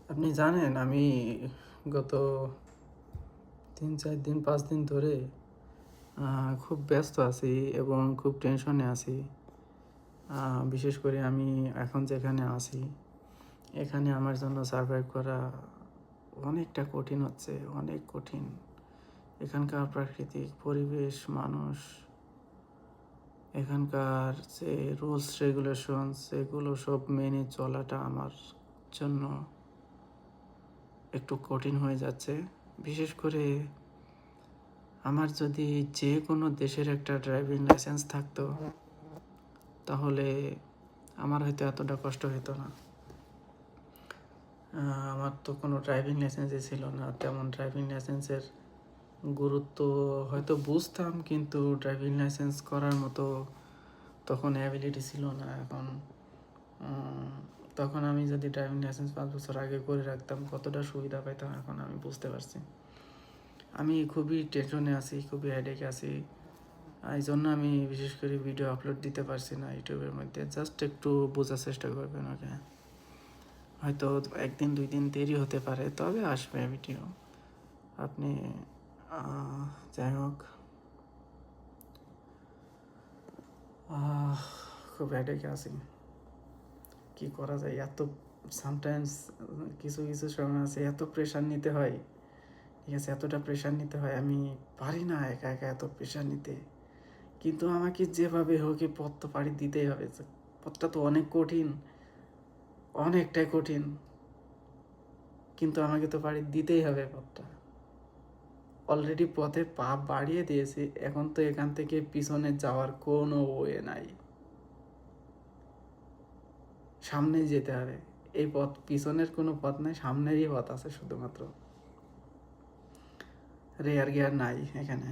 আপনি জানেন আমি গত ৩-৪ দিন ৫ দিন ধরে খুব ব্যস্ত আছি এবং খুব টেনশনে আছি। বিশেষ করে আমি এখন যেখানে আছি, এখানে আমার জন্য সারভাইভ করা অনেকটা কঠিন হচ্ছে, অনেক কঠিন। এখানকার প্রাকৃতিক পরিবেশ, মানুষ, এখানকার যে রুলস রেগুলেশনস এগুলো সব মেনে চলাটা আমার জন্য একটু কঠিন হয়ে যাচ্ছে। বিশেষ করে আমার যদি যে কোনো দেশের একটা ড্রাইভিং লাইসেন্স থাকতো, তাহলে আমার হয়তো এতটা কষ্ট হতো না। আমার তো কোনো ড্রাইভিং লাইসেন্সই ছিল না। তেমন ড্রাইভিং লাইসেন্সের গুরুত্ব হয়তো বুঝতাম, কিন্তু ড্রাইভিং লাইসেন্স করার মতো তখন অ্যাবিলিটি ছিল না। তখন আমি যদি ড্রাইভিং লাইসেন্স 5 বছর আগে করে রাখতাম, কতটা সুবিধা পেতাম এখন আমি বুঝতে পারছি। আমি খুবই টেনশনে আছি, খুবই হেডেকে আছি। এই জন্য আমি বিশেষ করে ভিডিও আপলোড দিতে পারছি না ইউটিউবের মধ্যে। জাস্ট একটু বোঝার চেষ্টা করবেন ওকে। হয়তো 1 দিন 2 দিন দেরি হতে পারে, তবে আসবে ভিডিও। আপনি যাই হোক, খুব হেডেকে আছি। কী করা যায়? সামটাইমস কিছু কিছু সময় আছে এত প্রেশার নিতে হয়, ঠিক আছে, এতটা প্রেশার নিতে হয়, আমি পারি না একা একা এত প্রেশার নিতে। কিন্তু আমাকে যেভাবে হোক এই পথ তো পাড়ি দিতেই হবে। পথটা তো অনেক কঠিন, অনেকটাই কঠিন, কিন্তু আমাকে তো পাড়ি দিতেই হবে পথটা। অলরেডি পথে পা বাড়িয়ে দিয়েছি, এখন তো এখান থেকে পিছনে যাওয়ার কোনো ওয়ে নাই, সামনেই যেতে হবে। এই পথ, পিছনের কোনো পথ নাই, সামনেরই পথ আছে শুধুমাত্র। রেয়ার গিয়ার নাই এখানে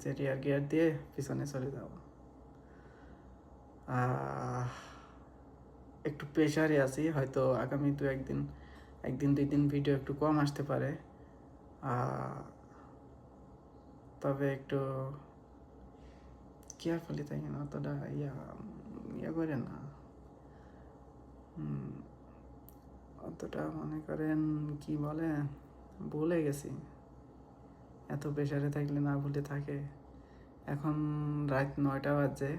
যে রেয়ার গিয়ার দিয়ে পিছনে চলে যাব। একটু প্রেশারে আছি, হয়তো আগামী 1-2 দিন ভিডিও একটু কম আসতে পারে। তবে একটু কেয়ারফুলি থাকেন, অতটা ইয়া করেন না। অতটা মনে করেন কি বলে, ভুলে গেছি। এত প্রেশারে থাকলে না ভুলে থাকে। এখন রাত 9টা বাজে,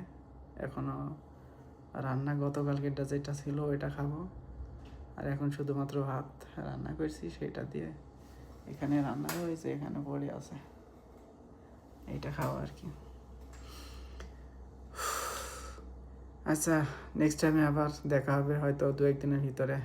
এখনও রান্না গতকালকেরটা যেটা ছিল ওইটা খাবো। আর এখন শুধুমাত্র ভাত রান্না করছি, সেটা দিয়ে এখানে রান্না হয়েছে, এখানে পড়ে আছে, এইটা খাওয়া আর কি। আচ্ছা, নেক্সট টাইমে আবার দেখা হবে হয়তো 2-1 দিনের ভিতরে।